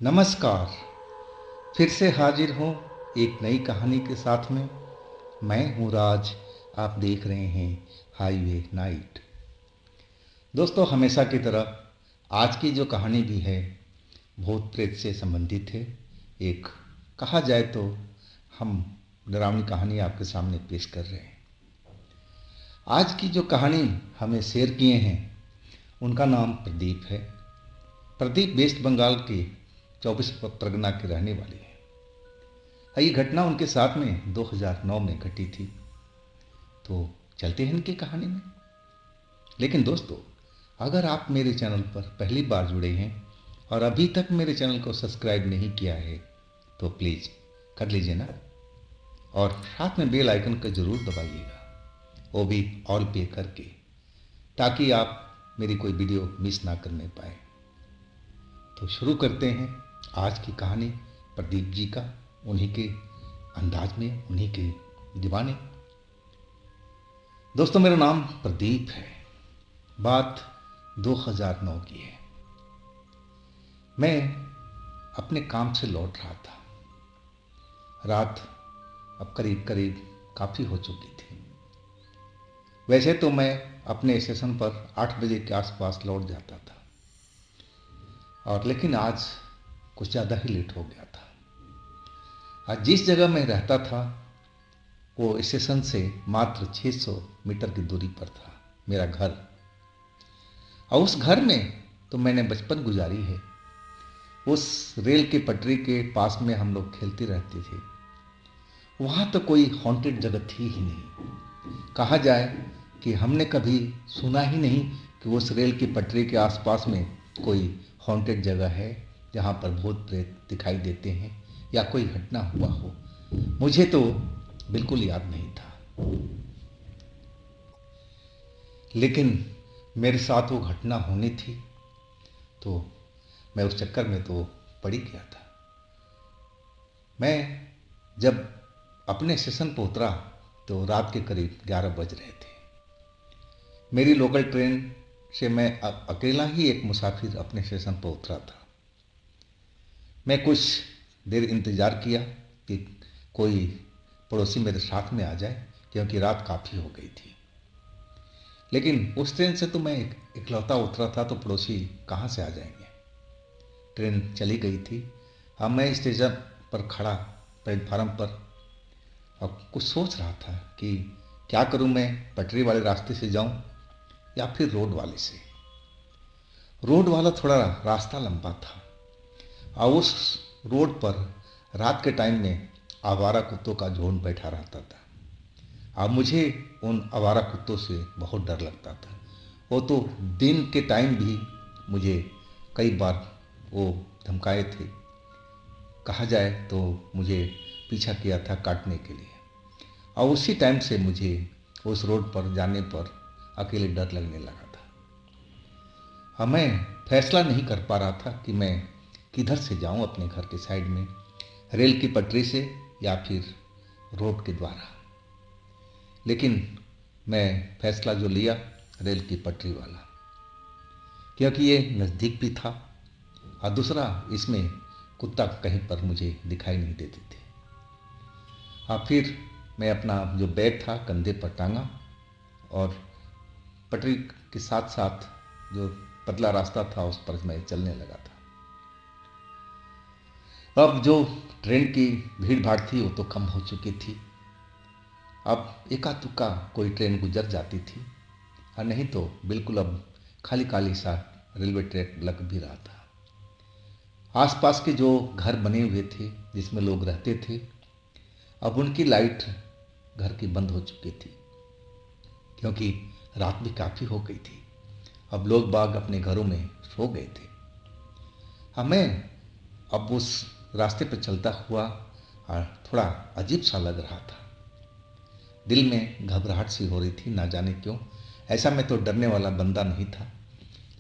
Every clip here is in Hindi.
नमस्कार। फिर से हाजिर हूँ एक नई कहानी के साथ में। मैं हूँ राज। आप देख रहे हैं हाईवे नाइट। दोस्तों, हमेशा की तरह आज की जो कहानी भी है भूत प्रेत से संबंधित है। एक कहा जाए तो हम डरावनी कहानी आपके सामने पेश कर रहे हैं। आज की जो कहानी हमें शेयर किए हैं उनका नाम प्रदीप है। प्रदीप वेस्ट बंगाल के 24 परगना के रहने वाले हैं। ये घटना उनके साथ में 2009 में घटी थी। तो चलते हैं इनकी कहानी में। लेकिन दोस्तों, अगर आप मेरे चैनल पर पहली बार जुड़े हैं और अभी तक मेरे चैनल को सब्सक्राइब नहीं किया है तो प्लीज़ कर लीजिए ना, और साथ में बेल आइकन को ज़रूर दबाइएगा, वो भी ऑल पे करके, ताकि आप मेरी कोई वीडियो मिस ना करने पाए। तो शुरू करते हैं आज की कहानी प्रदीप जी का, उन्हीं के अंदाज में, उन्हीं के दीवाने। दोस्तों, मेरा नाम प्रदीप है। बात 2009 की है। मैं अपने काम से लौट रहा था। रात अब करीब करीब काफ़ी हो चुकी थी। वैसे तो मैं अपने स्टेशन पर 8 बजे के आसपास लौट जाता था, और लेकिन आज कुछ ज़्यादा ही लेट हो गया था। आज जिस जगह मैं रहता था वो स्टेशन से मात्र 600 मीटर की दूरी पर था मेरा घर। और उस घर में तो मैंने बचपन गुजारी है। उस रेल की पटरी के पास में हम लोग खेलते रहते थे। वहाँ तो कोई हॉन्टेड जगह थी ही नहीं। कहा जाए कि हमने कभी सुना ही नहीं कि उस रेल की पटरी के आसपास में कोई हॉन्टेड जगह है जहाँ पर भूत प्रेत दिखाई देते हैं या कोई घटना हुआ हो। मुझे तो बिल्कुल याद नहीं था। लेकिन मेरे साथ वो घटना होनी थी तो मैं उस चक्कर में तो पड़ ही गया था। मैं जब अपने स्टेशन पर उतरा तो रात के करीब 11 बज रहे थे। मेरी लोकल ट्रेन से मैं अकेला ही एक मुसाफिर अपने स्टेशन पर उतरा था। मैं कुछ देर इंतज़ार किया कि कोई पड़ोसी मेरे साथ में आ जाए, क्योंकि रात काफ़ी हो गई थी। लेकिन उस ट्रेन से तो मैं इकलौता उतरा था, तो पड़ोसी कहाँ से आ जाएंगे। ट्रेन चली गई थी। अब मैं स्टेशन पर खड़ा प्लेटफार्म पर और कुछ सोच रहा था कि क्या करूं, मैं पटरी वाले रास्ते से जाऊं या फिर रोड वाले से। रोड वाला थोड़ा रास्ता लंबा था और उस रोड पर रात के टाइम में आवारा कुत्तों का झुंड बैठा रहता था। अब मुझे उन आवारा कुत्तों से बहुत डर लगता था। वो तो दिन के टाइम भी मुझे कई बार वो धमकाए थे। कहा जाए तो मुझे पीछा किया था काटने के लिए। और उसी टाइम से मुझे उस रोड पर जाने पर अकेले डर लगने लगा था। अब मैं फैसला नहीं कर पा रहा था कि मैं किधर से जाऊं अपने घर के साइड में, रेल की पटरी से या फिर रोड के द्वारा। लेकिन मैं फैसला जो लिया, रेल की पटरी वाला, क्योंकि ये नज़दीक भी था और दूसरा इसमें कुत्ता कहीं पर मुझे दिखाई नहीं देते थे। और फिर मैं अपना जो बैग था कंधे पर टांगा और पटरी के साथ साथ जो पतला रास्ता था उस पर मैं चलने लगा था। अब जो ट्रेन की भीड़ भाड़ थी वो तो कम हो चुकी थी। अब एका तुक्का कोई ट्रेन गुजर जाती थी, और नहीं तो बिल्कुल अब खाली खाली सा रेलवे ट्रैक लग भी रहा था। आसपास के जो घर बने हुए थे जिसमें लोग रहते थे, अब उनकी लाइट घर की बंद हो चुकी थी, क्योंकि रात भी काफ़ी हो गई थी। अब लोग बाग अपने घरों में सो गए थे। हमें अब उस रास्ते पर चलता हुआ और थोड़ा अजीब सा लग रहा था। दिल में घबराहट सी हो रही थी, ना जाने क्यों। ऐसा मैं तो डरने वाला बंदा नहीं था,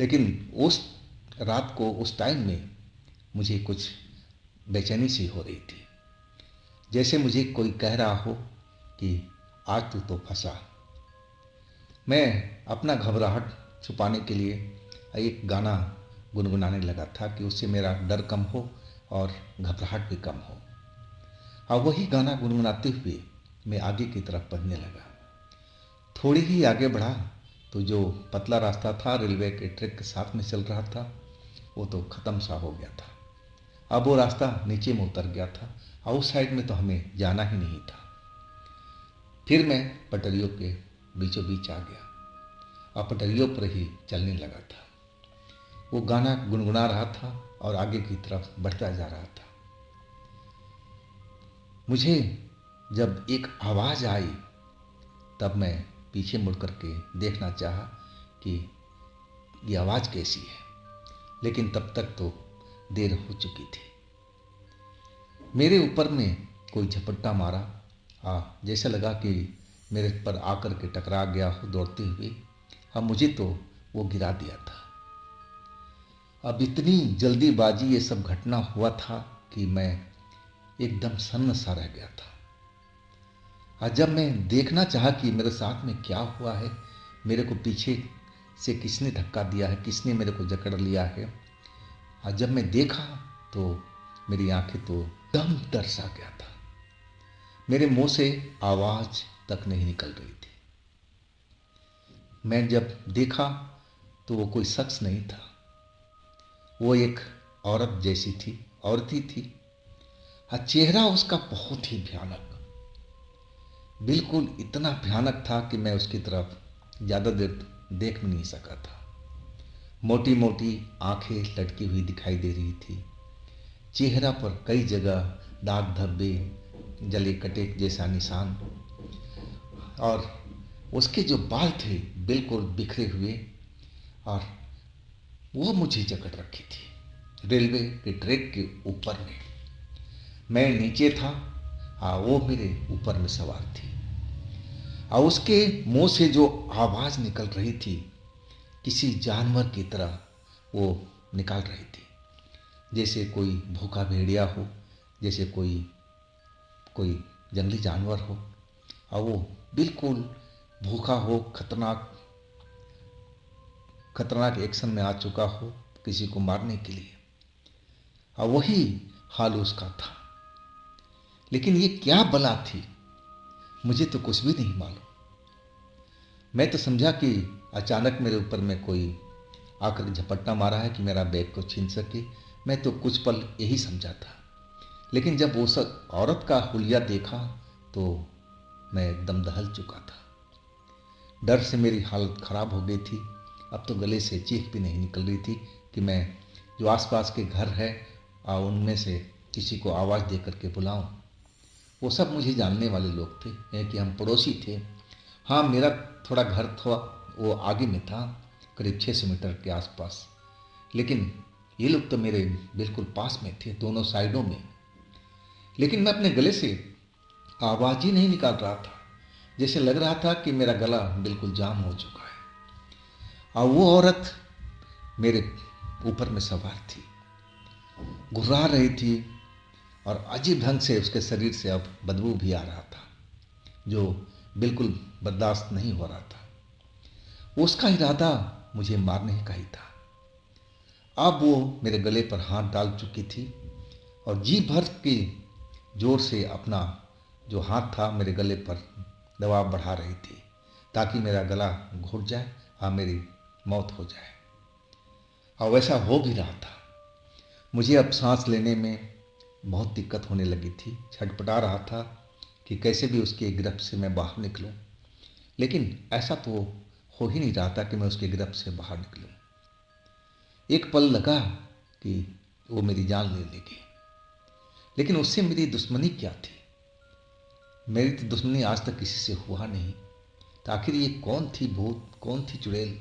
लेकिन उस रात को उस टाइम में मुझे कुछ बेचैनी सी हो रही थी, जैसे मुझे कोई कह रहा हो कि आज तू तो फंसा। मैं अपना घबराहट छुपाने के लिए एक गाना गुनगुनाने लगा था कि उससे मेरा डर कम हो और घबराहट भी कम हो। और वही गाना गुनगुनाते हुए मैं आगे की तरफ बढ़ने लगा। थोड़ी ही आगे बढ़ा तो जो पतला रास्ता था रेलवे के ट्रैक के साथ में चल रहा था वो तो ख़त्म सा हो गया था। अब वो रास्ता नीचे में उतर गया था और उस साइड में तो हमें जाना ही नहीं था। फिर मैं पटरियों के बीचों बीच आ गया और पटरियों पर ही चलने लगा था। वो गाना गुनगुना रहा था और आगे की तरफ बढ़ता जा रहा था। मुझे जब एक आवाज़ आई तब मैं पीछे मुड़ करके देखना चाहा कि ये आवाज़ कैसी है, लेकिन तब तक तो देर हो चुकी थी। मेरे ऊपर में कोई झपट्टा मारा। जैसा लगा कि मेरे पर आकर के टकरा गया हो दौड़ते हुए। मुझे तो वो गिरा दिया था। अब इतनी जल्दीबाजी ये सब घटना हुआ था कि मैं एकदम सन्न सा रह गया था। जब मैं देखना चाहा कि मेरे साथ में क्या हुआ है, मेरे को पीछे से किसने धक्का दिया है, किसने मेरे को जकड़ लिया है, जब मैं देखा तो मेरी आंखें तो दम तरसा गया था। मेरे मुंह से आवाज़ तक नहीं निकल रही थी। मैं जब देखा तो वो कोई शख्स नहीं था, वो एक औरत जैसी थी, औरत ही थी। चेहरा उसका बहुत ही भयानक, बिल्कुल इतना भयानक था कि मैं उसकी तरफ ज़्यादा देर देख भी नहीं सका था। मोटी मोटी आंखें लटकी हुई दिखाई दे रही थी। चेहरा पर कई जगह दाग धब्बे, जले कटे जैसा निशान, और उसके जो बाल थे बिल्कुल बिखरे हुए, और वो मुझे जकड़ रखी थी रेलवे के ट्रैक के ऊपर में। मैं नीचे था, वो मेरे ऊपर में सवार थी, और उसके मुंह से जो आवाज़ निकल रही थी किसी जानवर की तरह वो निकाल रही थी, जैसे कोई भूखा भेड़िया हो, जैसे कोई कोई जंगली जानवर हो, और वो बिल्कुल भूखा हो, खतरनाक खतरनाक एक्शन में आ चुका हो किसी को मारने के लिए। और वही हाल उसका था। लेकिन ये क्या बला थी, मुझे तो कुछ भी नहीं मालूम। मैं तो समझा कि अचानक मेरे ऊपर में कोई आकर झपट्टा मारा है कि मेरा बैग को छीन सके। मैं तो कुछ पल यही समझा था, लेकिन जब वो सब औरत का हुलिया देखा तो मैं एकदम दहल चुका था। डर से मेरी हालत ख़राब हो गई थी। अब तो गले से चीख भी नहीं निकल रही थी कि मैं जो आसपास के घर है उनमें से किसी को आवाज़ दे करके बुलाऊं। वो सब मुझे जानने वाले लोग थे कि हम पड़ोसी थे। हाँ, मेरा थोड़ा घर था वो आगे में था, करीब 600 मीटर के आसपास, लेकिन ये लोग तो मेरे बिल्कुल पास में थे, दोनों साइडों में। लेकिन मैं अपने गले से आवाज़ ही नहीं निकाल रहा था, जैसे लग रहा था कि मेरा गला बिल्कुल जाम हो चुका है। और वो औरत मेरे ऊपर में सवार थी, घुर्रा रही थी, और अजीब ढंग से उसके शरीर से अब बदबू भी आ रहा था जो बिल्कुल बर्दाश्त नहीं हो रहा था। उसका इरादा मुझे मारने का ही था। अब वो मेरे गले पर हाथ डाल चुकी थी और जी भर के जोर से अपना जो हाथ था मेरे गले पर दबाव बढ़ा रही थी ताकि मेरा गला घुट जाए और मेरी मौत हो जाए। और वैसा हो भी रहा था। मुझे अब सांस लेने में बहुत दिक्कत होने लगी थी। छटपटा रहा था कि कैसे भी उसकी गिरफ्त से मैं बाहर निकलूं, लेकिन ऐसा तो हो ही नहीं रहा था कि मैं उसकी गिरफ्त से बाहर निकलूं। एक पल लगा कि वो मेरी जान ले लेगी, लेकिन उससे मेरी दुश्मनी क्या थी? मेरी तो दुश्मनी आज तक किसी से हुआ नहीं। तो आखिर ये कौन थी भूत, कौन थी चुड़ैल,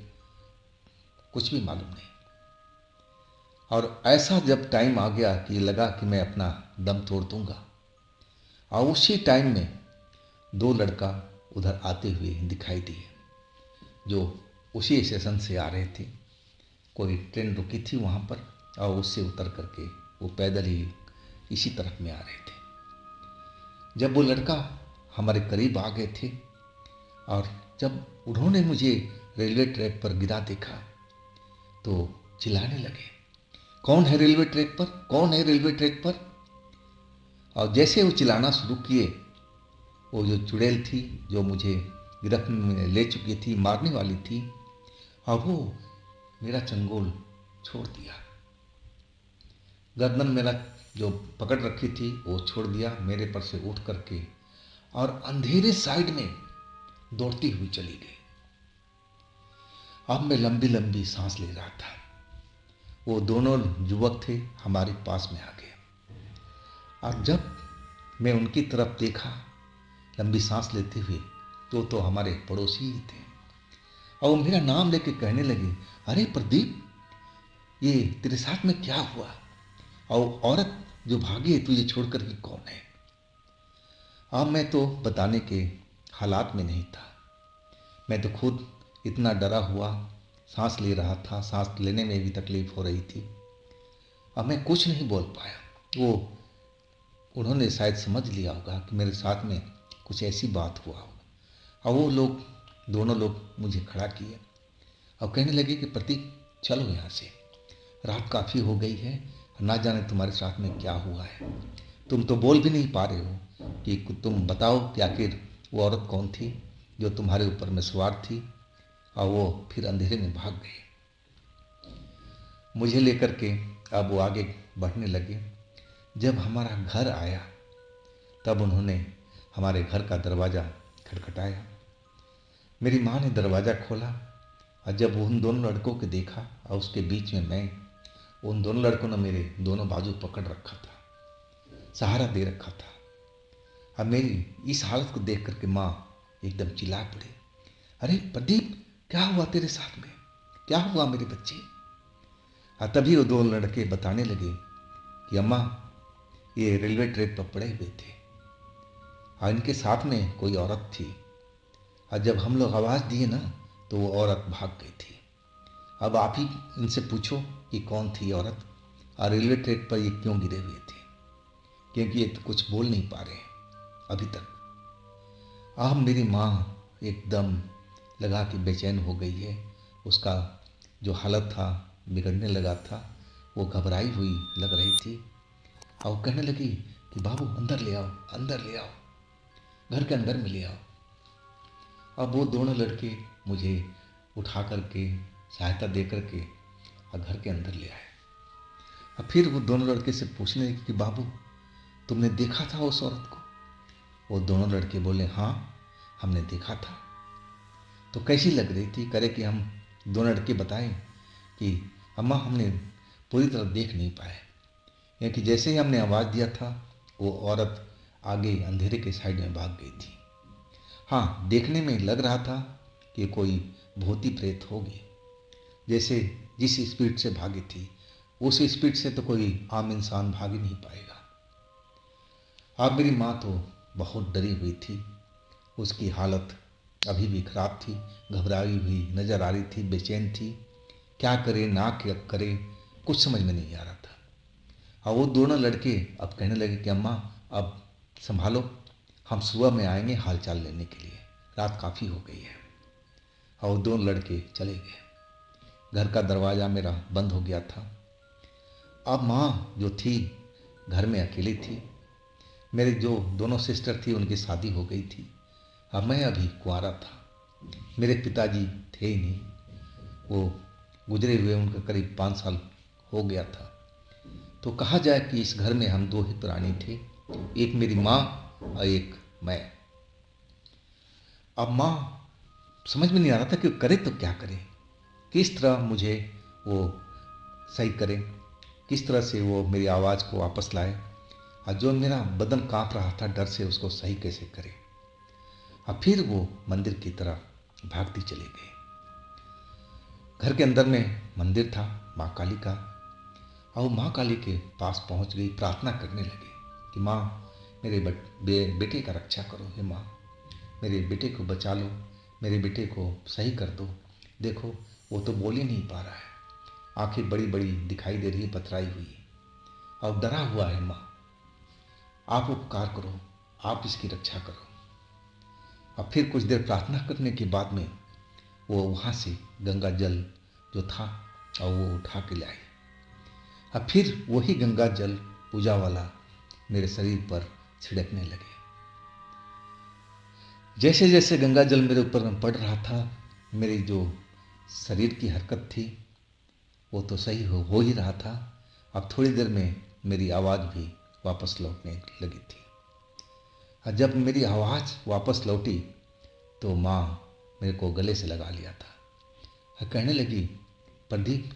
कुछ भी मालूम नहीं। और ऐसा जब टाइम आ गया कि लगा कि मैं अपना दम तोड़ दूंगा, और उसी टाइम में दो लड़का उधर आते हुए दिखाई दिए जो उसी स्टेशन से आ रहे थे। कोई ट्रेन रुकी थी वहाँ पर, और उससे उतर करके वो पैदल ही इसी तरफ में आ रहे थे। जब वो लड़का हमारे करीब आ गए थे और जब उन्होंने मुझे रेलवे ट्रैक पर गिरा देखा तो चिल्लाने लगे कौन है रेलवे ट्रैक पर, कौन है रेलवे ट्रैक पर। और जैसे वो चिल्लाना शुरू किए, वो जो चुड़ैल थी जो मुझे गिरफ्त में ले चुकी थी, मारने वाली थी, और वो मेरा चंगुल छोड़ दिया। गर्दन मेरा जो पकड़ रखी थी वो छोड़ दिया, मेरे पर से उठ करके और अंधेरे साइड में दौड़ती हुई चली गई। अब मैं लंबी लंबी सांस ले रहा था। वो दोनों युवक थे हमारे पास में आ गए, और जब मैं उनकी तरफ देखा लंबी सांस लेते हुए, तो हमारे पड़ोसी ही थे। और वो मेरा नाम लेके कहने लगे, अरे प्रदीप, ये तेरे साथ में क्या हुआ, और औरत जो भागी है तुझे छोड़कर ही कौन है। अब मैं तो बताने के हालात में नहीं था। मैं तो खुद इतना डरा हुआ सांस ले रहा था, सांस लेने में भी तकलीफ हो रही थी। अब मैं कुछ नहीं बोल पाया। वो उन्होंने शायद समझ लिया होगा कि मेरे साथ में कुछ ऐसी बात हुआ होगा, और वो लोग, दोनों लोग मुझे खड़ा किए और कहने लगे कि प्रतीक चलो यहाँ से, रात काफ़ी हो गई है, ना जाने तुम्हारे साथ में क्या हुआ है। तुम तो बोल भी नहीं पा रहे हो कि तुम बताओ कि आखिर वो औरत कौन थी जो तुम्हारे ऊपर में सवार थी, और वो फिर अंधेरे में भाग गई। मुझे लेकर के अब वो आगे बढ़ने लगे। जब हमारा घर आया तब उन्होंने हमारे घर का दरवाज़ा खटखटाया। मेरी माँ ने दरवाज़ा खोला, और जब उन दोनों लड़कों को देखा और उसके बीच में मैं, उन दोनों लड़कों ने मेरे दोनों बाजू पकड़ रखा था, सहारा दे रखा था। अब मेरी इस हालत को देख करके माँ एकदम चिल्ला पड़ी, अरे प्रदीप, क्या हुआ तेरे साथ में, क्या हुआ मेरे बच्चे। और तभी वो दो लड़के बताने लगे कि अम्मा, ये रेलवे ट्रैक पर पड़े हुए थे और इनके साथ में कोई औरत थी, और जब हम लोग आवाज़ दिए ना तो वो औरत भाग गई थी। अब आप ही इनसे पूछो कि कौन थी औरत, और रेलवे ट्रैक पर ये क्यों गिरे हुए थे, क्योंकि ये तो कुछ बोल नहीं पा रहे हैं अभी तक। अब मेरी माँ एकदम लगा कि बेचैन हो गई है, उसका जो हालत था बिगड़ने लगा था, वो घबराई हुई लग रही थी, और वो कहने लगी कि बाबू अंदर ले आओ, अंदर ले आओ, घर के अंदर में ले आओ। अब वो दोनों लड़के मुझे उठा करके, सहायता दे करके और घर के अंदर ले आए। अब फिर वो दोनों लड़के से पूछने लगे कि बाबू, तुमने देखा था उस औरत को। वो दोनों लड़के बोले, हाँ हमने देखा था। तो कैसी लग रही थी, करे कि हम दोनों लड़के बताएं कि अम्मा हमने पूरी तरह देख नहीं पाए, क्योंकि जैसे ही हमने आवाज़ दिया था वो औरत आगे अंधेरे के साइड में भाग गई थी। हाँ, देखने में लग रहा था कि कोई भूती प्रेत होगी, जैसे जिस स्पीड से भागी थी उस स्पीड से तो कोई आम इंसान भाग ही नहीं पाएगा। अब मेरी माँ तो बहुत डरी हुई थी, उसकी हालत अभी भी खराब थी, घबराई हुई नजर आ रही थी, बेचैन थी, क्या करे ना क्या करे कुछ समझ में नहीं आ रहा था। और वो दोनों लड़के अब कहने लगे कि अम्मा अब संभालो, हम सुबह में आएंगे हाल चाल लेने के लिए, रात काफ़ी हो गई है। और वो दोनों लड़के चले गए। घर का दरवाज़ा मेरा बंद हो गया था। अब माँ जो थी घर में अकेली थी, मेरे जो दोनों सिस्टर थी उनकी शादी हो गई थी, अब मैं अभी कुंवारा था। मेरे पिताजी थे ही नहीं, वो गुजरे हुए उनका करीब 5 साल हो गया था। तो कहा जाए कि इस घर में हम दो ही प्राणी थे, एक मेरी माँ और एक मैं। अब माँ समझ में नहीं आ रहा था कि करे तो क्या करे, किस तरह मुझे वो सही करे, किस तरह से वो मेरी आवाज़ को वापस लाए, और जो मेरा बदन कांप रहा था डर से उसको सही कैसे करे। और फिर वो मंदिर की तरफ भागती चली गई। घर के अंदर में मंदिर था माँ काली का, और माँ काली के पास पहुँच गई, प्रार्थना करने लगी कि माँ मेरे बेटे का रक्षा करो, हे माँ मेरे बेटे को बचा लो, मेरे बेटे को सही कर दो। देखो वो तो बोल ही नहीं पा रहा है, आंखें बड़ी बड़ी दिखाई दे रही है, पथराई हुई और डरा हुआ है। माँ आप उपकार करो, आप इसकी रक्षा करो। और फिर कुछ देर प्रार्थना करने के बाद में वो वहाँ से गंगा जल जो था और वो उठा के लाई, अब फिर वही गंगा जल पूजा वाला मेरे शरीर पर छिड़कने लगे। जैसे जैसे गंगा जल मेरे ऊपर पड़ रहा था, मेरी जो शरीर की हरकत थी वो तो सही हो ही रहा था। अब थोड़ी देर में मेरी आवाज़ भी वापस लौटने लगी थी। और जब मेरी आवाज़ वापस लौटी तो माँ मेरे को गले से लगा लिया था और कहने लगी, प्रदीप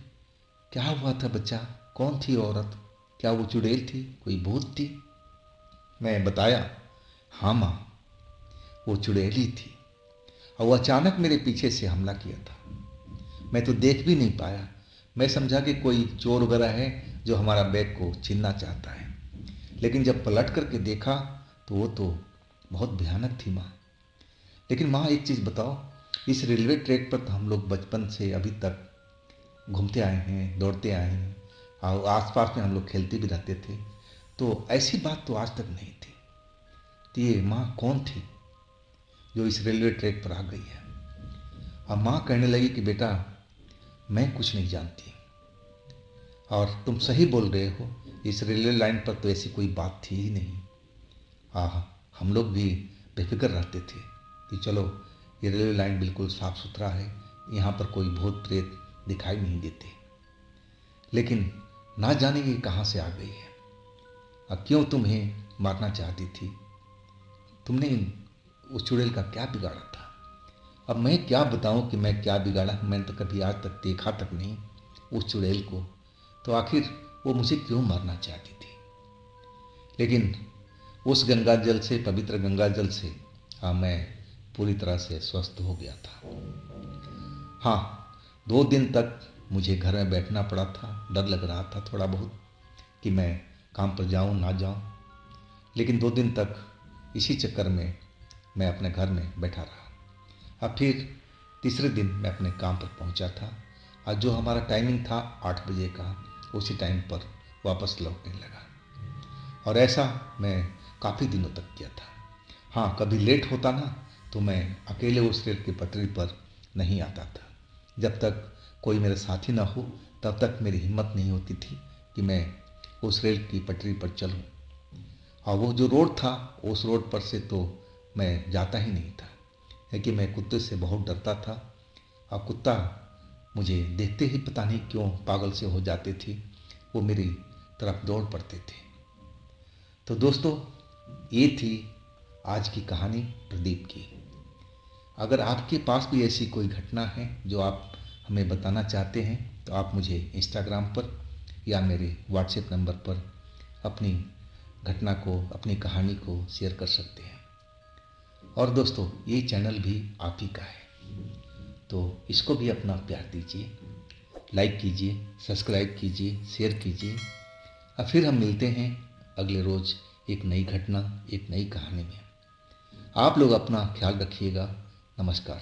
क्या हुआ था बच्चा, कौन थी औरत, क्या वो चुड़ैल थी, कोई भूत थी? मैं बताया, हाँ माँ, वो चुड़ैल ही थी और वो अचानक मेरे पीछे से हमला किया था। मैं तो देख भी नहीं पाया, मैं समझा कि कोई चोर वगैरह है जो हमारा बैग को छीनना चाहता है। लेकिन जब पलट करके देखा तो वो तो बहुत भयानक थी माँ। लेकिन माँ एक चीज़ बताओ, इस रेलवे ट्रैक पर तो हम लोग बचपन से अभी तक घूमते आए हैं, दौड़ते आए हैं और आसपास में हम लोग खेलते भी रहते थे, तो ऐसी बात तो आज तक नहीं थी। तो ये माँ कौन थी जो इस रेलवे ट्रैक पर आ गई है? अब माँ कहने लगी कि बेटा मैं कुछ नहीं जानती और तुम सही बोल रहे हो, इस रेलवे लाइन पर तो ऐसी कोई बात थी ही नहीं। हाँ, हम लोग भी बेफिक्र रहते थे कि चलो ये रेलवे लाइन बिल्कुल साफ सुथरा है, यहाँ पर कोई भूत प्रेत दिखाई नहीं देते। लेकिन ना जाने ये कहाँ से आ गई है और क्यों तुम्हें मारना चाहती थी? तुमने उस चुड़ैल का क्या बिगाड़ा था? अब मैं क्या बताऊं कि मैं क्या बिगाड़ा, मैंने तो कभी आज तक देखा तक नहीं उस चुड़ैल को, तो आखिर वो मुझे क्यों मारना चाहती थी? लेकिन उस गंगा जल से, पवित्र गंगा जल से हाँ मैं पूरी तरह से स्वस्थ हो गया था। हाँ, 2 दिन तक मुझे घर में बैठना पड़ा था, डर लग रहा था थोड़ा बहुत कि मैं काम पर जाऊं ना जाऊं। लेकिन 2 दिन तक इसी चक्कर में मैं अपने घर में बैठा रहा। अब फिर तीसरे दिन मैं अपने काम पर पहुंचा था और जो हमारा टाइमिंग था 8 बजे का, उसी टाइम पर वापस लौटने लगा। और ऐसा मैं काफ़ी दिनों तक किया था। हाँ, कभी लेट होता ना तो मैं अकेले उस रेल की पटरी पर नहीं आता था। जब तक कोई मेरे साथी ना हो तब तक मेरी हिम्मत नहीं होती थी कि मैं उस रेल की पटरी पर चलूं। और वो जो रोड था, उस रोड पर से तो मैं जाता ही नहीं था, क्योंकि मैं कुत्ते से बहुत डरता था और कुत्ता मुझे देखते ही पता नहीं क्यों पागल से हो जाते थे, वो मेरी तरफ दौड़ पड़ते थे। तो दोस्तों, ये थी आज की कहानी प्रदीप की। अगर आपके पास भी ऐसी कोई घटना है जो आप हमें बताना चाहते हैं तो आप मुझे इंस्टाग्राम पर या मेरे व्हाट्सएप नंबर पर अपनी घटना को, अपनी कहानी को शेयर कर सकते हैं। और दोस्तों, ये चैनल भी आप ही का है, तो इसको भी अपना प्यार दीजिए, लाइक कीजिए, सब्सक्राइब कीजिए, शेयर कीजिए। और फिर हम मिलते हैं अगले रोज़ एक नई घटना, एक नई कहानी में। आप लोग अपना ख्याल रखिएगा। नमस्कार।